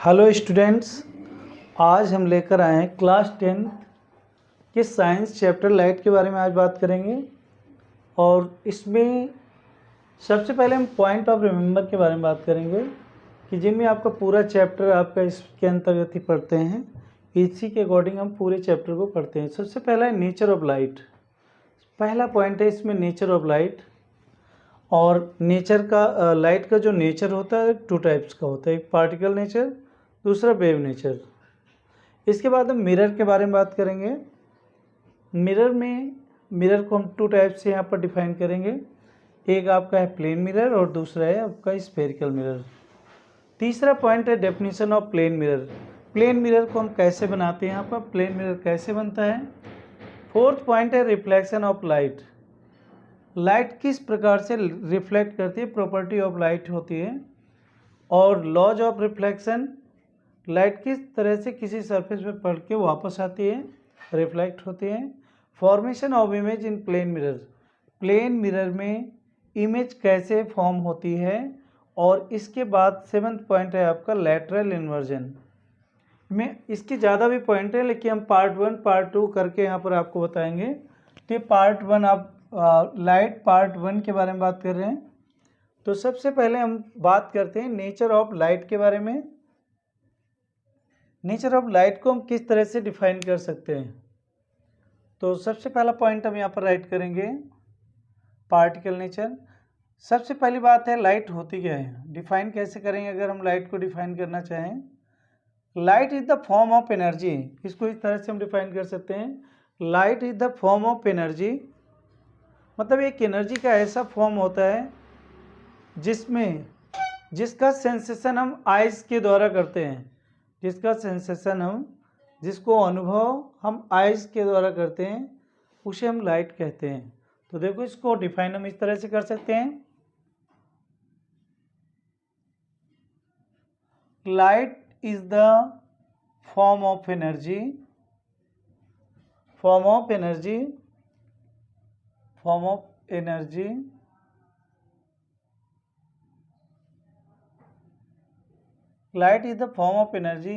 Hello students, आज हम लेकर आए हैं क्लास 10 के साइंस चैप्टर लाइट के बारे में आज बात करेंगे। और इसमें सबसे पहले हम पॉइंट ऑफ रिमेंबर के बारे में बात करेंगे कि जिनमें आपका पूरा चैप्टर आपका इसके अंतर्गत ही पढ़ते हैं। इसी के अकॉर्डिंग हम पूरे चैप्टर को पढ़ते हैं। सबसे पहला है नेचर ऑफ लाइट। पहला पॉइंट है इसमें नेचर ऑफ लाइट। और नेचर का लाइट का जो नेचर होता है टू टाइप्स का होता है, एक पार्टिकल नेचर, दूसरा वेव नेचर। इसके बाद हम मिरर के बारे में बात करेंगे। मिरर को हम टू टाइप से यहाँ पर डिफाइन करेंगे। एक आपका है प्लेन मिरर और दूसरा है आपका स्फेरिकल मिरर। तीसरा पॉइंट है definition of plane mirror. Plane mirror को हम कैसे बनाते हैं, यहाँ पर प्लेन मिरर कैसे बनता है। फोर्थ पॉइंट है रिफ्लेक्शन ऑफ लाइट। लाइट किस प्रकार से रिफ्लेक्ट करती है, प्रॉपर्टी ऑफ लाइट होती है। और लॉज ऑफ रिफ्लेक्शन, लाइट किस तरह से किसी सरफेस पे पड़ के वापस आती है, रिफ्लेक्ट होती है। Formation of image in plane mirror, plane mirror में इमेज कैसे फॉर्म होती है। और इसके बाद सेवन्थ पॉइंट है आपका लैटरल इन्वर्जन। में इसके ज़्यादा भी पॉइंट है, लेकिन हम पार्ट 1 पार्ट 2 करके यहाँ पर आपको बताएंगे। तो ये पार्ट 1 आप लाइट पार्ट 1 के बारे में बात कर रहे हैं। तो सबसे पहले हम बात करते हैं नेचर ऑफ लाइट के बारे में। नेचर ऑफ लाइट को हम किस तरह से डिफाइन कर सकते हैं। तो सबसे पहला पॉइंट हम यहाँ पर राइट करेंगे, पार्टिकल नेचर। सबसे पहली बात है लाइट होती क्या है, डिफाइन कैसे करेंगे। अगर हम लाइट को डिफाइन करना चाहें, light is the form of energy. इसको इस तरह से हम डिफाइन कर सकते हैं, light is the form of energy. मतलब एक एनर्जी का ऐसा फॉर्म होता है जिसका सेंसेशन हम आइज के द्वारा करते हैं। जिसको अनुभव हम आइज के द्वारा करते हैं, उसे हम लाइट कहते हैं। तो देखो, इसको डिफाइन हम इस तरह से कर सकते हैं, light is the form of energy, light is the form of energy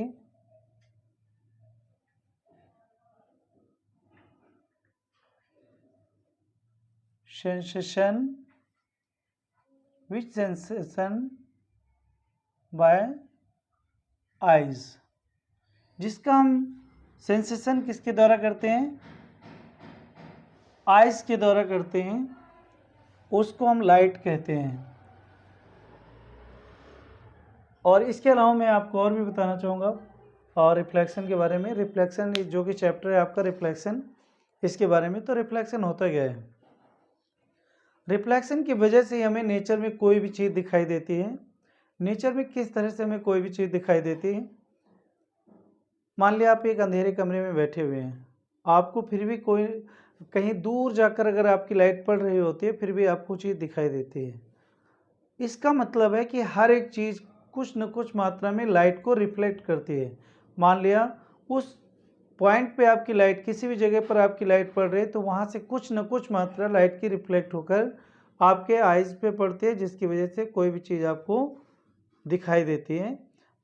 sensation which sensation by eyes। जिसका हम सेंसेशन किसके द्वारा करते हैं, आइज के द्वारा करते हैं, उसको हम लाइट कहते हैं। और इसके अलावा मैं आपको और भी बताना चाहूँगा और रिफ्लेक्शन के बारे में। रिफ्लेक्शन जो कि चैप्टर है आपका रिफ्लेक्शन, इसके बारे में। तो रिफ्लेक्शन होता क्या है। रिफ्लेक्शन की वजह से हमें नेचर में कोई भी चीज़ दिखाई देती है। नेचर में किस तरह से हमें कोई भी चीज़ दिखाई देती है। मान लिया आप एक अंधेरे कमरे में बैठे हुए हैं, आपको फिर भी कोई कहीं दूर जाकर अगर आपकी लाइट पड़ रही होती है, फिर भी आपको चीज़ दिखाई देती है। इसका मतलब है कि हर एक चीज़ कुछ न कुछ मात्रा में लाइट को रिफ्लेक्ट करती है। मान लिया उस पॉइंट पे आपकी लाइट, किसी भी जगह पर आपकी लाइट पड़ रही है, तो वहाँ से कुछ न कुछ मात्रा लाइट की रिफ्लेक्ट होकर आपके आइज़ पे पड़ती है, जिसकी वजह से कोई भी चीज़ आपको दिखाई देती है।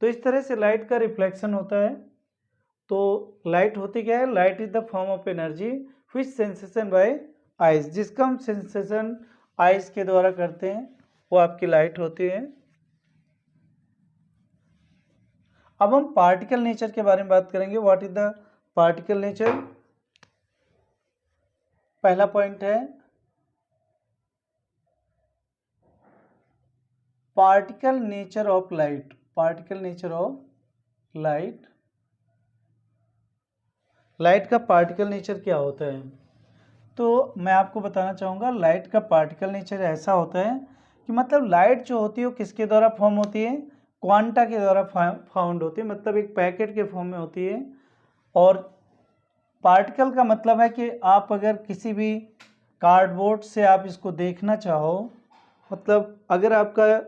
तो इस तरह से लाइट का रिफ्लेक्शन होता है। तो लाइट होती क्या है, light is the form of energy which sensation by eyes. जिसका हम सेंसेशन आइज के द्वारा करते हैं, वो आपकी लाइट होती है। अब हम पार्टिकल नेचर के बारे में बात करेंगे। What is the particle nature. पहला पॉइंट है particle nature of light. Light का पार्टिकल नेचर क्या होता है। तो मैं आपको बताना चाहूँगा, लाइट का पार्टिकल नेचर ऐसा होता है कि मतलब लाइट जो होती है वो किसके द्वारा फॉर्म होती है, क्वांटा के द्वारा फाउंड होती है। मतलब एक पैकेट के फॉर्म में होती है। और पार्टिकल का मतलब है कि आप अगर किसी भी कार्डबोर्ड से आप इसको देखना चाहो, मतलब अगर आपका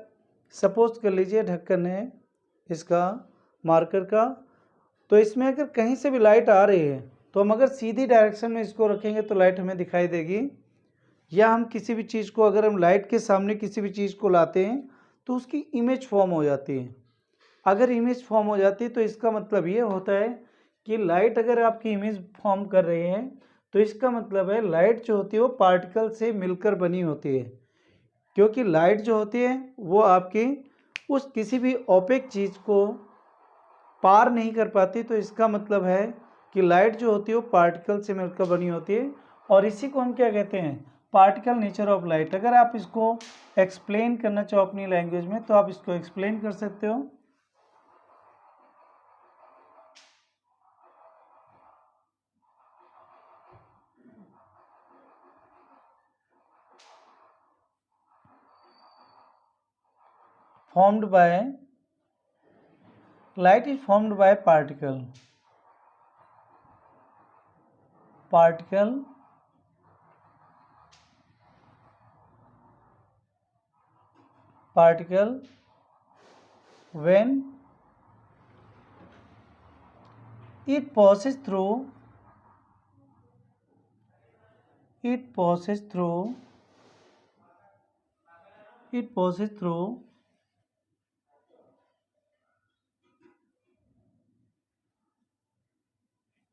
सपोज कर लीजिए ढक्कन है इसका मार्कर का, तो इसमें अगर कहीं से भी लाइट आ रही है, तो हम अगर सीधी डायरेक्शन में इसको रखेंगे तो लाइट हमें दिखाई देगी। या हम किसी भी चीज़ को, अगर हम लाइट के सामने किसी भी चीज़ को लाते हैं, तो उसकी इमेज फॉर्म हो जाती है। अगर इमेज फॉर्म हो जाती है तो इसका मतलब ये होता है कि लाइट अगर आपकी इमेज फॉर्म कर रही है तो इसका मतलब है लाइट जो होती है वो पार्टिकल से मिलकर बनी होती है, क्योंकि लाइट जो होती है वो आपकी उस किसी भी ओपेक चीज़ को पार नहीं कर पाती। तो इसका मतलब है कि लाइट जो होती है वो पार्टिकल से मिलकर बनी होती है, और इसी को हम क्या कहते हैं, पार्टिकल नेचर ऑफ लाइट। अगर आप इसको एक्सप्लेन करना चाहो अपनी लैंग्वेज में तो आप इसको एक्सप्लेन कर सकते हो। formed by light is formed by particle when it passes through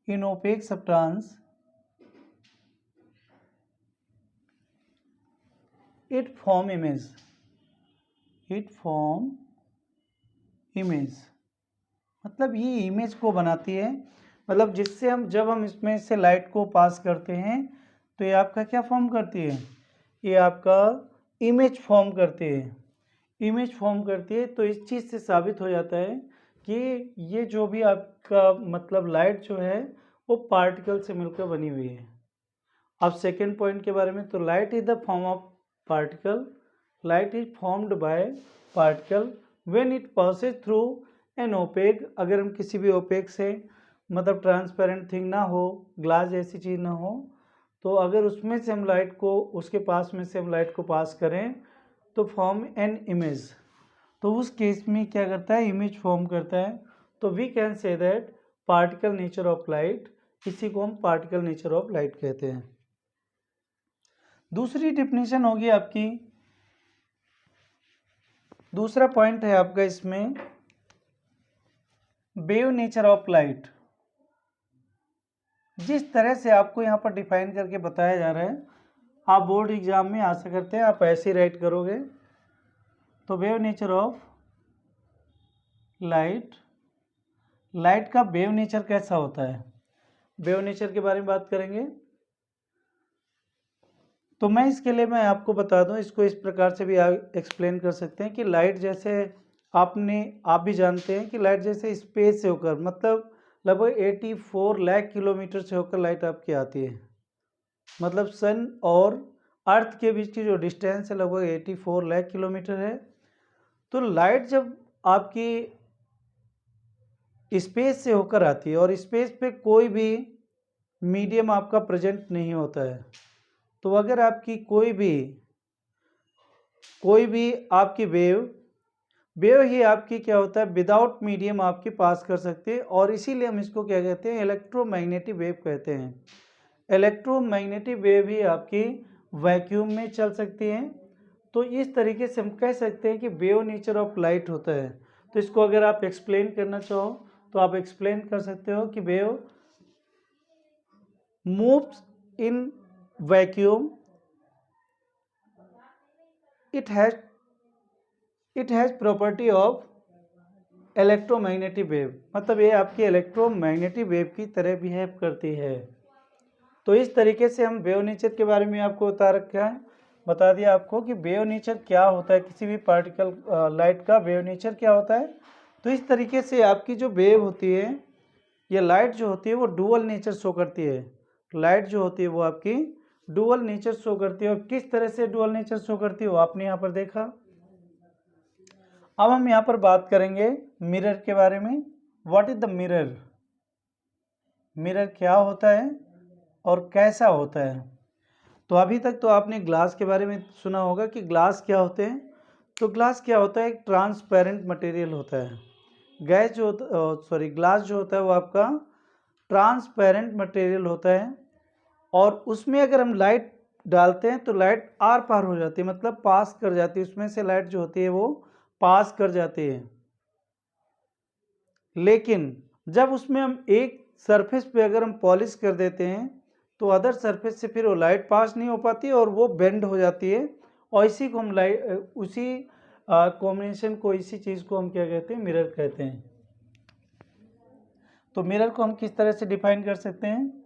in opaque substance, it form image मतलब ये इमेज को बनाती है, मतलब जिससे हम जब हम इसमें से लाइट को पास करते हैं तो ये आपका क्या फॉर्म करती है, ये आपका इमेज फॉर्म करती है। तो इस चीज़ से साबित हो जाता है कि ये जो भी आपका मतलब लाइट जो है वो पार्टिकल से मिलकर बनी हुई है। अब सेकेंड पॉइंट के बारे में, तो light is the form of particle, light is formed by particle when it Passage through an opaque. अगर हम किसी भी ओपेक से मतलब ट्रांसपेरेंट थिंग ना हो, ग्लास जैसी चीज़ ना हो, तो अगर उसमें से हम लाइट को, उसके पास में से हम लाइट को पास करें तो फॉर्म एन इमेज, तो उस केस में क्या करता है, इमेज फॉर्म करता है। तो we can say that particle nature of light, इसी को हम पार्टिकल नेचर ऑफ लाइट कहते हैं। दूसरी डिफिनीशन होगी आपकी, दूसरा पॉइंट है आपका इसमें वेव नेचर ऑफ लाइट। जिस तरह से आपको यहाँ पर डिफाइन करके बताया जा रहा है, आप बोर्ड एग्जाम में आशा करते हैं आप ऐसे राइट करोगे। तो wave nature of light, light का वेव नेचर कैसा होता है, वेव नेचर के बारे में बात करेंगे। तो मैं इसके लिए मैं आपको बता दूं, इसको इस प्रकार से भी एक्सप्लेन कर सकते हैं कि लाइट जैसे आप भी जानते हैं कि लाइट जैसे स्पेस से होकर, मतलब लगभग 84 लाख किलोमीटर से होकर लाइट आपकी आती है। मतलब सन और अर्थ के बीच की जो डिस्टेंस है लगभग 84 लाख किलोमीटर है। तो लाइट जब आपकी स्पेस से होकर आती है और स्पेस पे कोई भी मीडियम आपका प्रेजेंट नहीं होता है, तो अगर आपकी कोई भी आपकी वेव ही आपकी क्या होता है, विदाउट मीडियम आपके पास कर सकते हैं, और इसीलिए हम इसको क्या कहते हैं, इलेक्ट्रोमैग्नेटिक वेव कहते हैं। इलेक्ट्रोमैग्नेटिक वेव ही आपकी वैक्यूम में चल सकती हैं। तो इस तरीके से हम कह सकते हैं कि वेव नेचर ऑफ लाइट होता है। तो इसको अगर आप एक्सप्लेन करना चाहो तो आप एक्सप्लेन कर सकते हो कि wave moves in vacuum, it has property of electromagnetic wave, मतलब ये आपकी इलेक्ट्रोमैग्नेटिक वेव की तरह बिहेव करती है। तो इस तरीके से हम वेव नेचर के बारे में आपको बता दिया आपको कि वेव नेचर क्या होता है, किसी भी पार्टिकल लाइट का वेव नेचर क्या होता है। तो इस तरीके से आपकी जो वेव होती है, ये लाइट जो होती है वो डुअल नेचर शो करती है। लाइट जो होती है वो आपकी डुअल नेचर शो करती है। और किस तरह से डुअल नेचर शो करती है वो आपने यहाँ पर देखा। अब हम यहाँ पर बात करेंगे मिरर के बारे में। What is the mirror, mirror क्या होता है और कैसा होता है। तो अभी तक तो आपने ग्लास के बारे में सुना होगा कि ग्लास क्या होते हैं। तो ग्लास क्या होता है, एक ट्रांसपेरेंट मटेरियल होता है। ग्लास जो होता है वो आपका ट्रांसपेरेंट मटेरियल होता है, और उसमें अगर हम लाइट डालते हैं तो लाइट आर पार हो जाती है, मतलब पास कर जाती है, उसमें से लाइट जो होती है वो पास कर जाती है। लेकिन जब उसमें हम एक सरफेस पे अगर हम पॉलिश कर देते हैं तो अदर सरफेस से फिर वो लाइट पास नहीं हो पाती और वो बेंड हो जाती है, और इसी को हम उसी कॉम्बिनेशन को, इसी चीज़ को हम क्या कहते हैं, मिरर कहते हैं। तो मिरर को हम किस तरह से डिफाइन कर सकते हैं?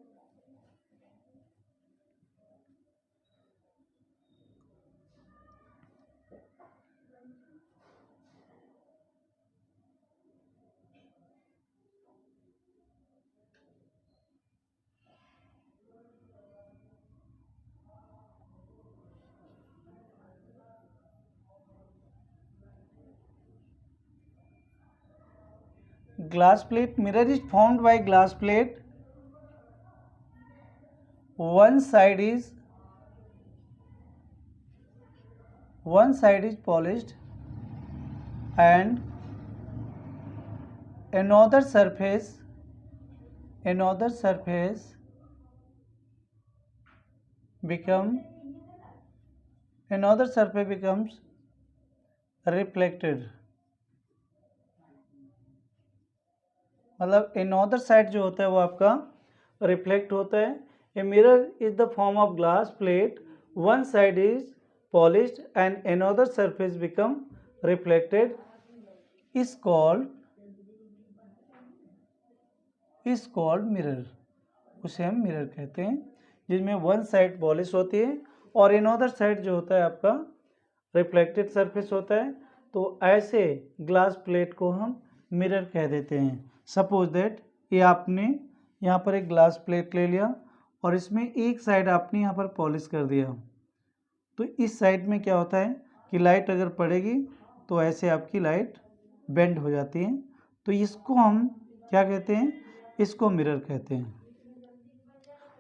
Glass plate. Mirror is formed by glass plate. One side is polished and another surface becomes reflected. मतलब another side जो होता है वो आपका रिफ्लेक्ट होता है। A mirror is the form of glass plate, one side is polished and another surface become reflected is called mirror. उसे हम मिरर कहते हैं, जिसमें वन साइड पॉलिश होती है और another साइड जो होता है आपका रिफ्लेक्टेड सरफेस होता है। तो ऐसे ग्लास प्लेट को हम मिरर कह देते हैं। सपोज दैट ये आपने यहाँ पर एक ग्लास प्लेट ले लिया और इसमें एक साइड आपने यहाँ पर पॉलिश कर दिया, तो इस साइड में क्या होता है कि लाइट अगर पड़ेगी तो ऐसे आपकी लाइट बेंड हो जाती है। तो इसको हम क्या कहते हैं? इसको मिरर कहते हैं।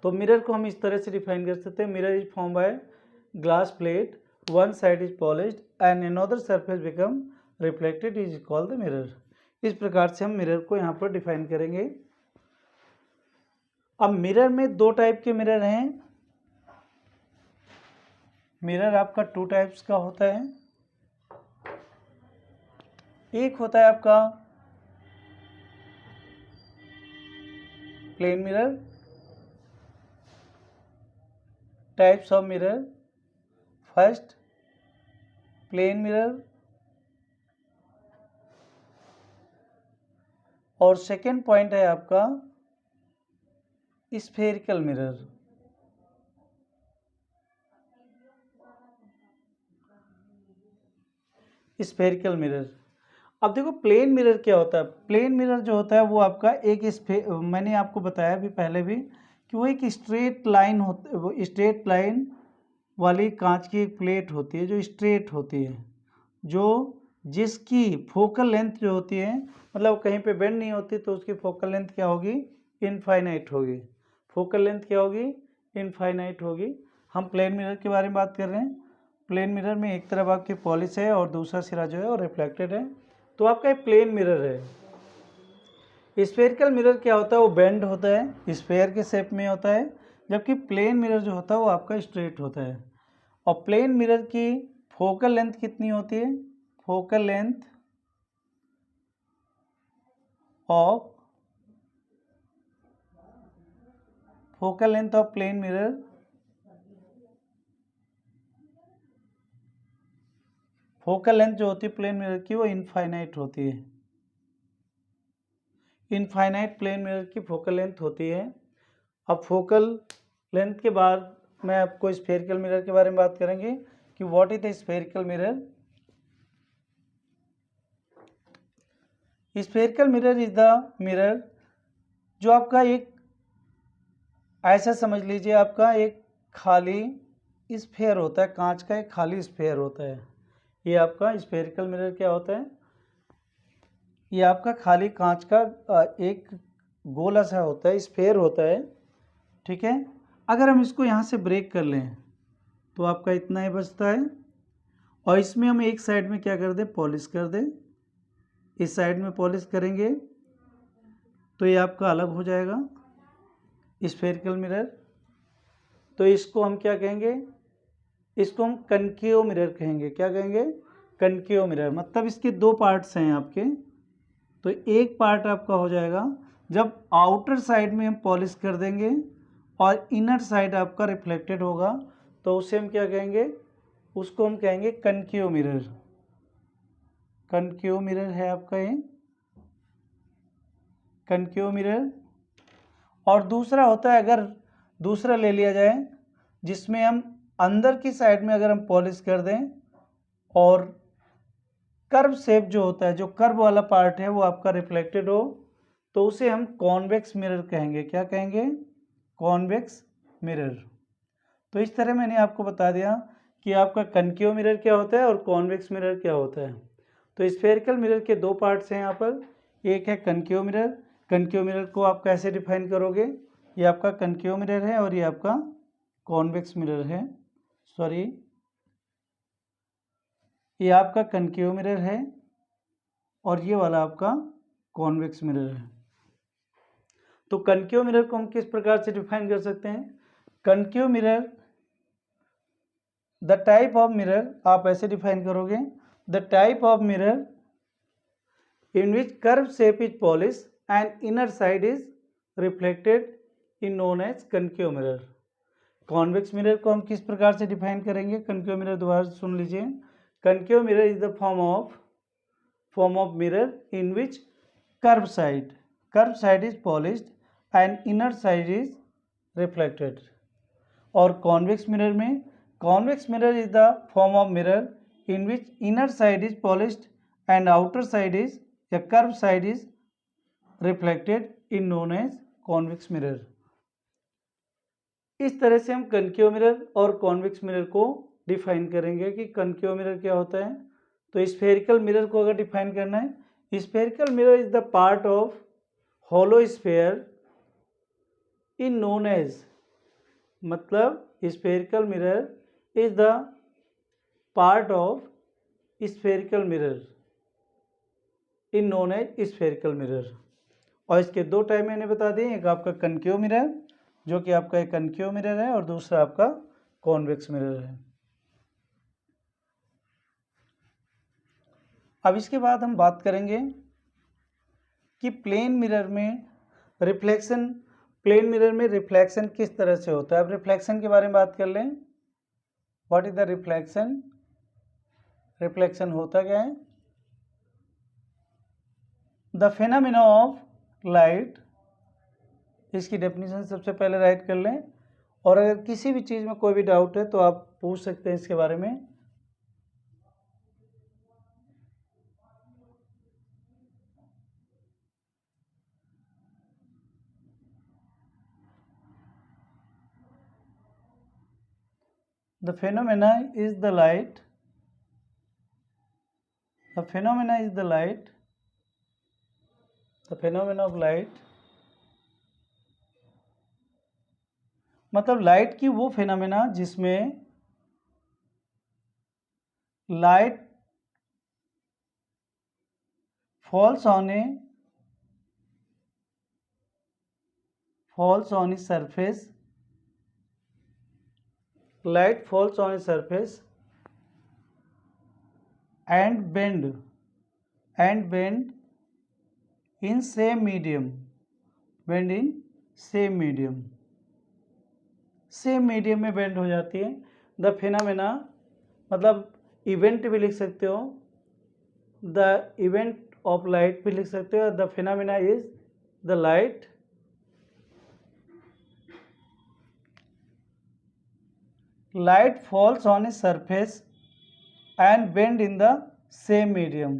तो मिरर को हम इस तरह से डिफाइन कर सकते हैं, mirror is form by glass plate, one side is polished and another surface become reflected is called the mirror. इस प्रकार से हम मिरर को यहाँ पर डिफाइन करेंगे। अब मिरर में दो टाइप के मिरर हैं। मिरर आपका टू टाइप्स का होता है। एक होता है आपका plane mirror. Types of mirror, first plane mirror और सेकेंड पॉइंट है आपका स्फेरिकल मिरर। Spherical mirror. अब देखो प्लेन मिरर क्या होता है। प्लेन मिरर जो होता है वो आपका एक मैंने आपको बताया भी पहले भी कि वो एक स्ट्रेट लाइन वाली कांच की एक प्लेट होती है जो स्ट्रेट होती है, जो जिसकी फोकल लेंथ जो होती है, मतलब कहीं पे बेंड नहीं होती, तो उसकी फोकल लेंथ क्या होगी? इनफाइनाइट होगी। फोकल लेंथ क्या होगी? इनफाइनाइट होगी। हम प्लेन मिरर के बारे में बात कर रहे हैं। प्लेन मिरर में एक तरफ आपकी पॉलिश है और दूसरा सिरा जो है वो रिफ्लेक्टेड है, तो आपका एक प्लेन मिरर है। स्फेरिकल मिरर क्या होता है? वो बेंड होता है, स्फेयर के शेप में होता है, जबकि प्लेन मिरर जो होता है वो आपका स्ट्रेट होता है। और प्लेन मिरर की फोकल लेंथ कितनी होती है? Focal length of plane mirror focal length जो होती है प्लेन मिरर की वो इनफाइनाइट होती है। इनफाइनाइट प्लेन मिरर की फोकल लेंथ होती है। अब फोकल लेंथ के बाद मैं आपको स्फेरिकल मिरर के बारे में बात करेंगे कि what is the spherical mirror. Spherical mirror is the mirror जो आपका एक, ऐसा समझ लीजिए आपका एक खाली स्फेयर होता है, कांच का एक खाली स्फेयर होता है। ये आपका स्फेरिकल मिरर क्या होता है? ये आपका खाली कांच का एक गोला सा होता है, स्फेयर होता है, ठीक है। अगर हम इसको यहाँ से ब्रेक कर लें तो आपका इतना ही बचता है, और इसमें हम एक साइड में क्या कर दें? पॉलिश कर दें। इस साइड में पॉलिश करेंगे तो ये आपका अलग हो जाएगा स्फेरिकल मिरर। तो इसको हम क्या कहेंगे? इसको हम कनकेव मिरर कहेंगे। क्या कहेंगे? Concave mirror. मतलब इसके दो पार्ट्स हैं आपके, तो तो एक पार्ट आपका हो जाएगा जब आउटर साइड में हम पॉलिश कर देंगे और इनर साइड आपका रिफ्लेक्टेड होगा तो उसे हम क्या कहेंगे, उसको हम कहेंगे कनकेव मिरर। कनकेव मिरर है आपका ये कनकेव मिरर। और दूसरा होता है, अगर दूसरा ले लिया जाए जिसमें हम अंदर की साइड में अगर हम पॉलिश कर दें और कर्व शेप जो होता है, जो कर्व वाला पार्ट है वो आपका रिफ्लेक्टेड हो, तो उसे हम कॉन्वेक्स मिरर कहेंगे। क्या कहेंगे? Convex mirror. तो इस तरह मैंने आपको बता दिया कि आपका कनकेव मिरर क्या होता है और कॉन्वेक्स मिरर क्या होता है। तो स्फेरिकल मिरर के दो पार्ट्स हैं यहाँ पर, एक है कनकेव मिरर। कनकेव मिरर को आप कैसे डिफाइन करोगे? ये आपका कनकेव मिरर है और ये आपका कॉन्वेक्स मिरर है। सॉरी, ये आपका कनकेव मिरर है और ये वाला आपका कॉन्वेक्स मिरर है। तो कनकेव मिरर को हम किस प्रकार से डिफाइन कर सकते हैं? Concave mirror, the type of mirror, आप ऐसे डिफाइन करोगे, the type of mirror in which curve shape is polished and inner side is reflected is known as concave mirror. Convex mirror को हम किस प्रकार से डिफाइन करेंगे? कनकेव मिरर दोबारा सुन लीजिए। Concave mirror is the form of mirror in which curve side is polished and inner side is reflected. और कॉन्वेक्स मिरर में, convex mirror is the form of mirror in which inner side is polished and outer side is या curve side is reflected in known as convex mirror. इस तरह से हम concave mirror और convex mirror को define करेंगे कि concave mirror क्या होता है। तो स्फेरिकल मिरर को अगर डिफाइन करना है, spherical mirror is the part of hollow sphere in known as, मतलब spherical mirror is the part of spherical mirror in known as spherical mirror. और इसके दो टाइप मैंने बता दिए, एक आपका कनकेव मिरर जो कि आपका एक कनकेव मिरर है और दूसरा आपका कॉन्वेक्स मिरर है। अब इसके बाद हम बात करेंगे कि प्लेन मिरर में रिफ्लेक्शन, प्लेन मिरर में रिफ्लेक्शन किस तरह से होता है। अब रिफ्लेक्शन के बारे में बात कर लें। What is the reflection? Reflection होता क्या है? द फेनोमेना ऑफ लाइट, इसकी डेफिनेशन सबसे पहले राइट कर लें और अगर किसी भी चीज़ में कोई भी डाउट है तो आप पूछ सकते हैं इसके बारे में। The phenomena is the light. The phenomena is the light. The phenomena of light, मतलब लाइट की वो फेनोमेना जिसमें light falls on a surface, light falls on a surface and bend in same medium, bend in same medium, same medium में bend हो जाती है। The phenomena मतलब event भी लिख सकते हो, द इवेंट ऑफ लाइट भी लिख सकते हो। The phenomena is the light falls on a surface and bend in the same medium.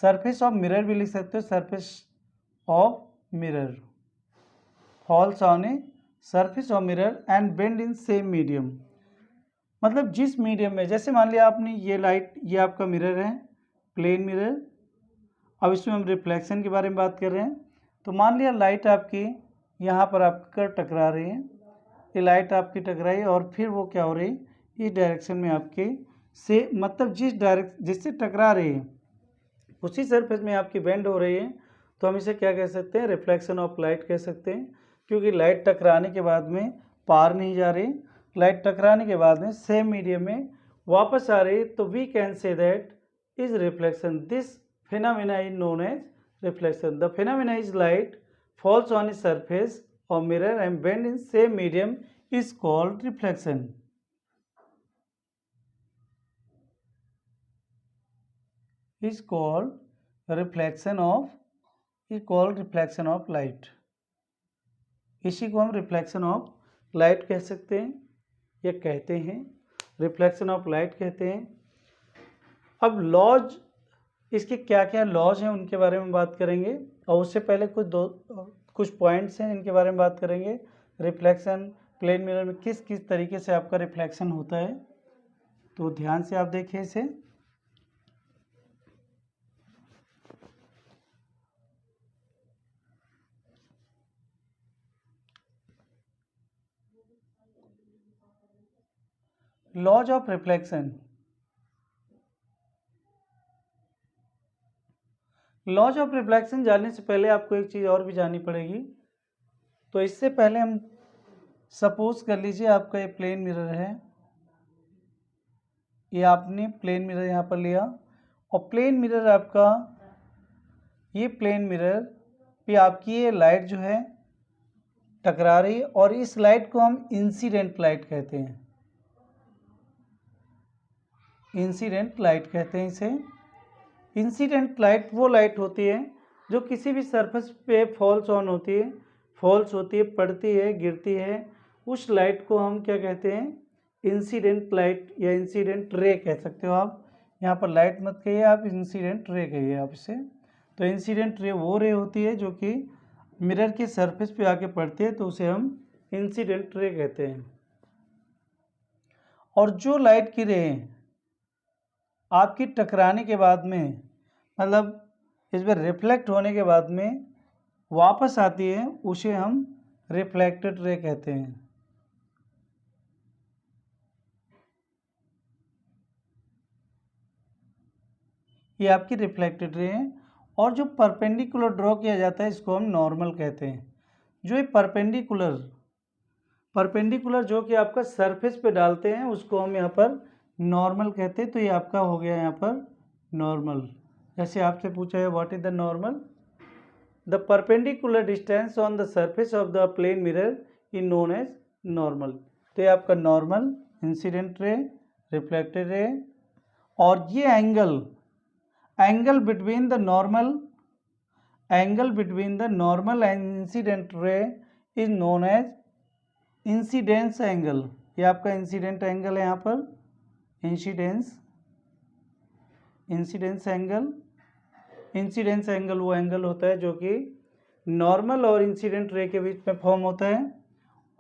Surface of mirror भी लिख सकते हो, surface of mirror falls on a surface of mirror and bend in same medium, मतलब जिस medium में, जैसे मान लिया आपने ये लाइट, ये आपका मिरर है प्लेन मिरर। अब इसमें हम रिफ्लेक्शन के बारे में बात कर रहे हैं। तो मान लिया लाइट आपकी यहाँ पर आपका टकरा रही है, ये लाइट आपकी टकराई और फिर वो क्या हो रही है, इस डायरेक्शन में आपके से, मतलब जिससे टकरा रही है उसी सरफेस में आपकी बेंड हो रही है, तो हम इसे क्या कह सकते हैं? रिफ्लेक्शन ऑफ लाइट कह सकते हैं। क्योंकि लाइट टकराने के बाद में पार नहीं जा रही, लाइट टकराने के बाद में सेम मीडियम में वापस आ रही, तो we can say that is reflection. This phenomena is known as reflection. The phenomena is light falls on a surface of mirror and bend in same medium is called reflection. Is called reflection of light. इसी को हम reflection of light कह सकते हैं या कहते हैं, reflection of light कहते हैं. अब लॉज, इसके क्या क्या लॉज हैं उनके बारे में बात करेंगे, और उससे पहले कुछ पॉइंट्स हैं इनके बारे में बात करेंगे. रिफ्लेक्शन प्लेन मिरर में किस किस तरीके से आपका रिफ्लेक्शन होता है, तो ध्यान से आप देखिए इसे. Laws of reflection. Laws of reflection जानने से पहले आपको एक चीज़ और भी जाननी पड़ेगी. तो इससे पहले हम सपोज कर लीजिए आपका ये प्लेन मिरर है, ये आपने प्लेन मिरर यहाँ पर लिया, और प्लेन मिरर आपका, ये प्लेन मिरर पे आपकी ये लाइट जो है टकरा रही है, और इस लाइट को हम इंसिडेंट लाइट कहते हैं. इंसिडेंट लाइट कहते हैं इसे. इंसिडेंट लाइट वो लाइट होती है जो किसी भी सरफेस पे फॉल्स ऑन होती है, फॉल्स होती है, पड़ती है, गिरती है. उस लाइट को हम क्या कहते हैं, इंसिडेंट लाइट या इंसिडेंट रे कह सकते हो आप. यहाँ पर लाइट मत कहिए आप, इंसिडेंट रे कहिए आप इसे. तो इंसिडेंट रे वो रे होती है जो कि मिरर के सरफेस पे आके पड़ती है, तो उसे हम इंसिडेंट रे कहते हैं. और जो लाइट की रे आपकी टकराने के बाद में, मतलब इस पर रिफ्लेक्ट होने के बाद में वापस आती है, उसे हम रिफ्लेक्टेड रे कहते हैं. ये आपकी रिफ्लेक्टेड रे है. और जो परपेंडिकुलर ड्रॉ किया जाता है इसको हम नॉर्मल कहते हैं. जो ये परपेंडिकुलर जो कि आपका सरफेस पे डालते हैं उसको हम यहाँ पर नॉर्मल कहते हैं. तो ये आपका हो गया यहाँ पर नॉर्मल. जैसे आपसे पूछा है what is the normal, the perpendicular distance on the surface of the plane mirror is known as normal. तो ये आपका normal, incident ray, reflected ray. और ये angle between the normal and incident ray is known as incidence angle. ये आपका incident angle है यहाँ पर, इंसिडेंस एंगल वो एंगल होता है जो कि नॉर्मल और इंसिडेंट रे के बीच में फॉर्म होता है.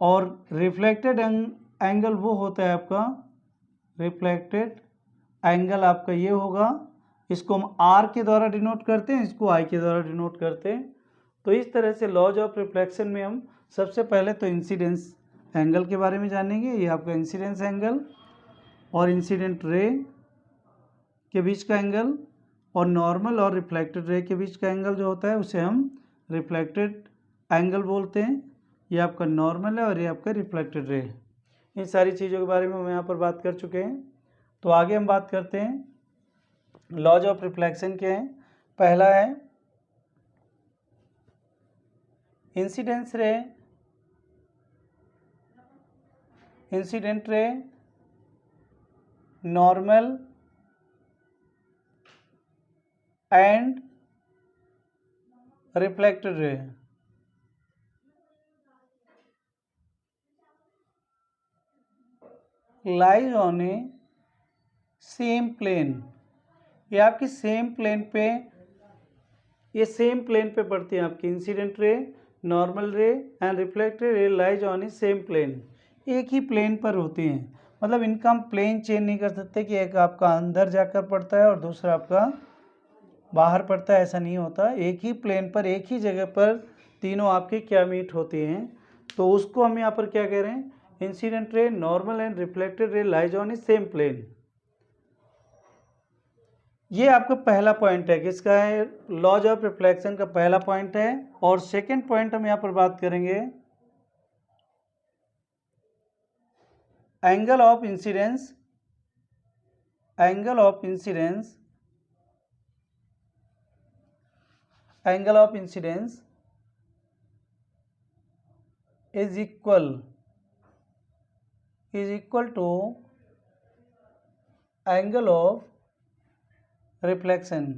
और रिफ्लेक्टेड एंगल वो होता है आपका, रिफ्लेक्टेड एंगल आपका ये होगा. इसको हम आर के द्वारा डिनोट करते हैं, इसको आई के द्वारा डिनोट करते हैं. तो इस तरह से लॉज ऑफ रिफ्लेक्शन में हम सबसे पहले तो इंसिडेंस एंगल के बारे में जानेंगे. ये आपका इंसिडेंस एंगल और इंसिडेंट रे के बीच का एंगल, और नॉर्मल और रिफ्लेक्टेड रे के बीच का एंगल जो होता है उसे हम रिफ्लेक्टेड एंगल बोलते हैं. ये आपका नॉर्मल है और ये आपका रिफ्लेक्टेड रे. इन सारी चीज़ों के बारे में हम यहाँ पर बात कर चुके हैं. तो आगे हम बात करते हैं लॉज ऑफ रिफ्लेक्शन के हैं. पहला है incidence ray, incident ray, normal and reflected ray. Lies on a same plane. ये आपकी सेम प्लेन पे, ये सेम प्लेन पे पड़ती है आपकी incident ray, normal ray and reflected ray lies on a same plane. एक ही प्लेन पर होती हैं. मतलब इनका हम प्लेन चेंज नहीं कर सकते कि एक आपका अंदर जाकर पड़ता है और दूसरा आपका बाहर पड़ता है, ऐसा नहीं होता. एक ही प्लेन पर, एक ही जगह पर तीनों आपके क्या मीट होती हैं. तो उसको हम यहाँ पर क्या कह रहे हैं, incident ray, normal and reflected ray lies on a same plane. ये आपका पहला पॉइंट है, किसका है, लॉज ऑफ रिफ्लेक्शन का पहला पॉइंट है. और सेकंड पॉइंट हम यहाँ पर बात करेंगे angle of incidence. Angle of incidence angle of incidence is equal to angle of reflection.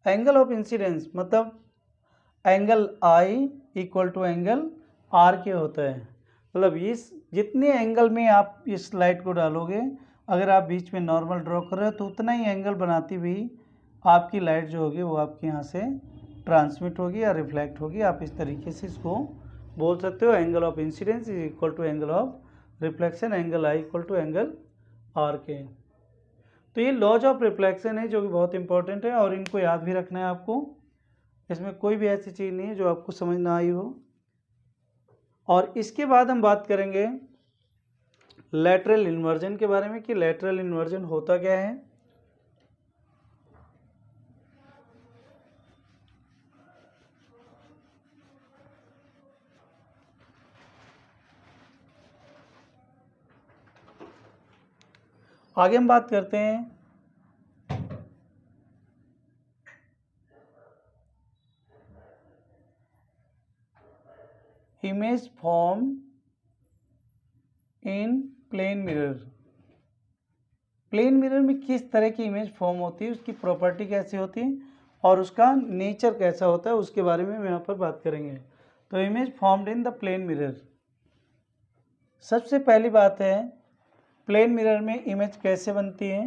Angle of incidence मतलब angle I equal to angle R के होता है। मतलब इस जितने एंगल में आप इस लाइट को डालोगे, अगर आप बीच में नॉर्मल ड्रॉ कर रहे हो तो उतना ही एंगल बनाती हुई आपकी लाइट जो होगी वो आपके यहाँ से ट्रांसमिट होगी या रिफ्लेक्ट होगी। आप इस तरीके से इसको बोल सकते हो, angle of incidence is equal to angle of reflection, angle I equal to angle R के। तो ये लॉज ऑफ रिफ्लेक्शन है जो कि बहुत इंपॉर्टेंट है और इनको याद भी रखना है आपको। इसमें कोई भी ऐसी चीज़ नहीं है जो आपको समझ ना आई हो। और इसके बाद हम बात करेंगे लैटरल इन्वर्जन के बारे में कि लैटरल इन्वर्जन होता क्या है। आगे हम बात करते हैं image form in plane mirror. Plane mirror में किस तरह की इमेज फॉर्म होती है, उसकी प्रॉपर्टी कैसी होती है और उसका नेचर कैसा होता है, उसके बारे में हम यहाँ पर बात करेंगे। तो image formed in the plane mirror, सबसे पहली बात है प्लेन मिरर में इमेज कैसे बनती है।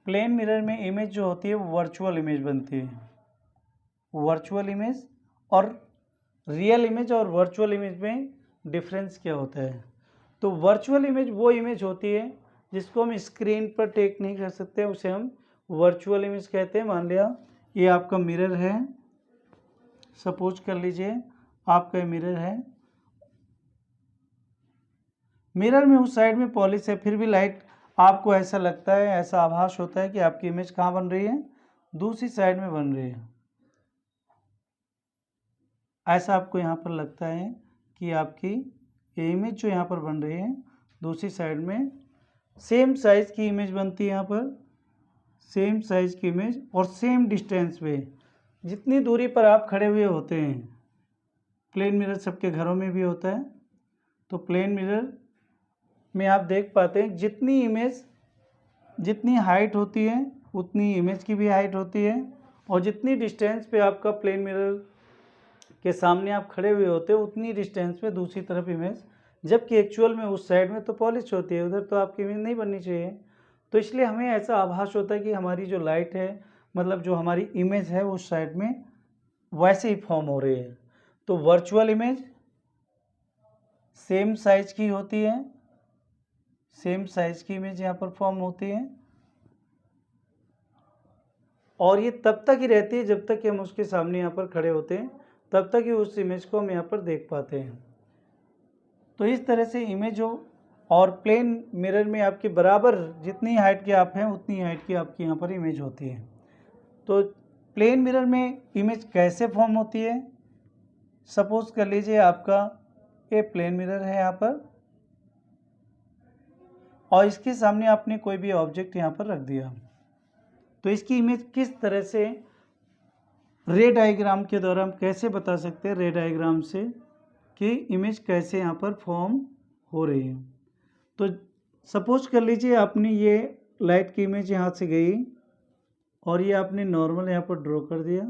प्लेन मिरर में इमेज जो होती है वो वर्चुअल इमेज बनती है। वर्चुअल इमेज और रियल इमेज और वर्चुअल इमेज में डिफरेंस क्या होता है। तो वर्चुअल इमेज वो इमेज होती है जिसको हम स्क्रीन पर टेक नहीं कर सकते, उसे हम वर्चुअल इमेज कहते हैं। मान लिया ये आपका मिरर है, सपोज कर लीजिए आपका मिरर है, मिरर में उस साइड में पॉलिश है, फिर भी लाइट आपको ऐसा लगता है, ऐसा आभास होता है कि आपकी इमेज कहाँ बन रही है, दूसरी साइड में बन रही है। ऐसा आपको यहाँ पर लगता है कि आपकी ये इमेज जो यहाँ पर बन रही है दूसरी साइड में सेम साइज़ की इमेज बनती है। यहाँ पर सेम साइज़ की इमेज और सेम डिस्टेंस पे, जितनी दूरी पर आप खड़े हुए होते हैं, प्लेन मिरर सबके घरों में भी होता है। तो प्लेन मिरर में आप देख पाते हैं जितनी इमेज जितनी हाइट होती है उतनी इमेज की भी हाइट होती है, और जितनी डिस्टेंस पे आपका प्लेन मिरर के सामने आप खड़े हुए होते हो उतनी डिस्टेंस पे दूसरी तरफ इमेज, जबकि एक्चुअल में उस साइड में तो पॉलिश होती है, उधर तो आपकी इमेज नहीं बननी चाहिए। तो इसलिए हमें ऐसा आभास होता है कि हमारी जो लाइट है, मतलब जो हमारी इमेज है उस साइड में वैसे ही फॉर्म हो रही है। तो वर्चुअल इमेज सेम साइज की होती है, सेम साइज की इमेज यहाँ पर फॉर्म होती है, और ये तब तक ही रहती है जब तक कि हम उसके सामने यहाँ पर खड़े होते हैं, तब तक ही उस इमेज को हम यहाँ पर देख पाते हैं। तो इस तरह से इमेज हो, और प्लेन मिरर में आपके बराबर जितनी हाइट के आप हैं उतनी हाइट की आपकी यहाँ पर इमेज होती है। तो प्लेन मिरर में इमेज कैसे फॉर्म होती है, सपोज कर लीजिए आपका ये प्लेन मिरर है यहाँ पर, और इसके सामने आपने कोई भी ऑब्जेक्ट यहाँ पर रख दिया, तो इसकी इमेज किस तरह से रे डायग्राम के द्वारा हम कैसे बता सकते हैं, रे डायग्राम से कि इमेज कैसे यहाँ पर फॉर्म हो रही है। तो सपोज कर लीजिए आपने ये लाइट की इमेज यहाँ से गई और ये आपने नॉर्मल यहाँ पर ड्रॉ कर दिया,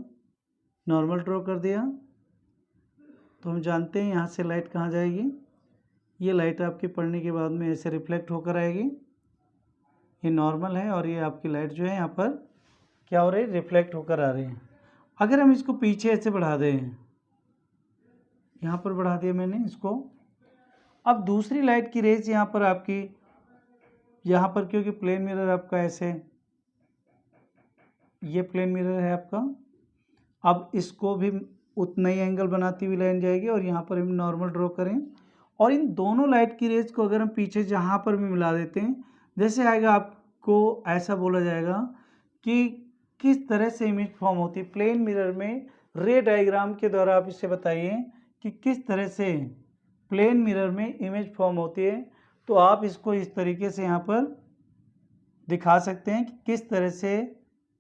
नॉर्मल ड्रॉ कर दिया, तो हम जानते हैं यहाँ से लाइट कहाँ जाएगी, ये लाइट आपके पड़ने के बाद में ऐसे रिफ्लेक्ट होकर आएगी। ये नॉर्मल है और ये आपकी लाइट जो है यहाँ पर क्या हो रही है, रिफ्लेक्ट होकर आ रही है। अगर हम इसको पीछे ऐसे बढ़ा दें, यहाँ पर बढ़ा दिया मैंने इसको, अब दूसरी लाइट की रेज यहाँ पर आपकी, यहाँ पर क्योंकि प्लेन मिरर आपका ऐसे, ये प्लेन मिरर है आपका, अब इसको भी उतना ही एंगल बनाती हुई लाइन जाएगी और यहाँ पर हम नॉर्मल ड्रॉ करें, और इन दोनों लाइट की रेज को अगर हम पीछे जहाँ पर भी मिला देते हैं, जैसे आएगा आपको ऐसा बोला जाएगा कि किस तरह से इमेज फॉर्म होती है। प्लेन मिरर में रे डायग्राम के द्वारा आप इसे बताइए कि किस तरह से प्लेन मिरर में इमेज फॉर्म होती है। तो आप इसको इस तरीके से यहाँ पर दिखा सकते हैं कि किस तरह से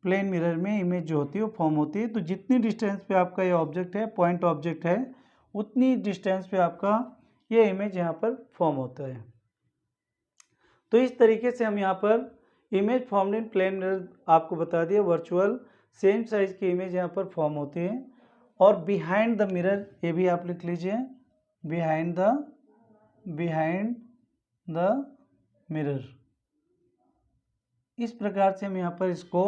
प्लेन मिरर में इमेज जो होती है वो फॉर्म होती है। तो जितनी डिस्टेंस पे आपका ये ऑब्जेक्ट है, पॉइंट ऑब्जेक्ट है, उतनी डिस्टेंस पे आपका ये इमेज यहाँ पर फॉर्म होता है। तो इस तरीके से हम यहाँ पर image formed in plane mirror आपको बता दिया। वर्चुअल सेम साइज की इमेज यहाँ पर फॉर्म होती है। और बिहाइंड द मिरर, ये भी आप लिख लीजिए, बिहाइंड द मिरर। इस प्रकार से हम यहाँ पर इसको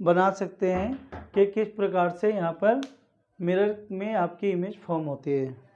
बना सकते हैं कि किस प्रकार से यहाँ पर मिरर में आपकी इमेज फॉर्म होती है।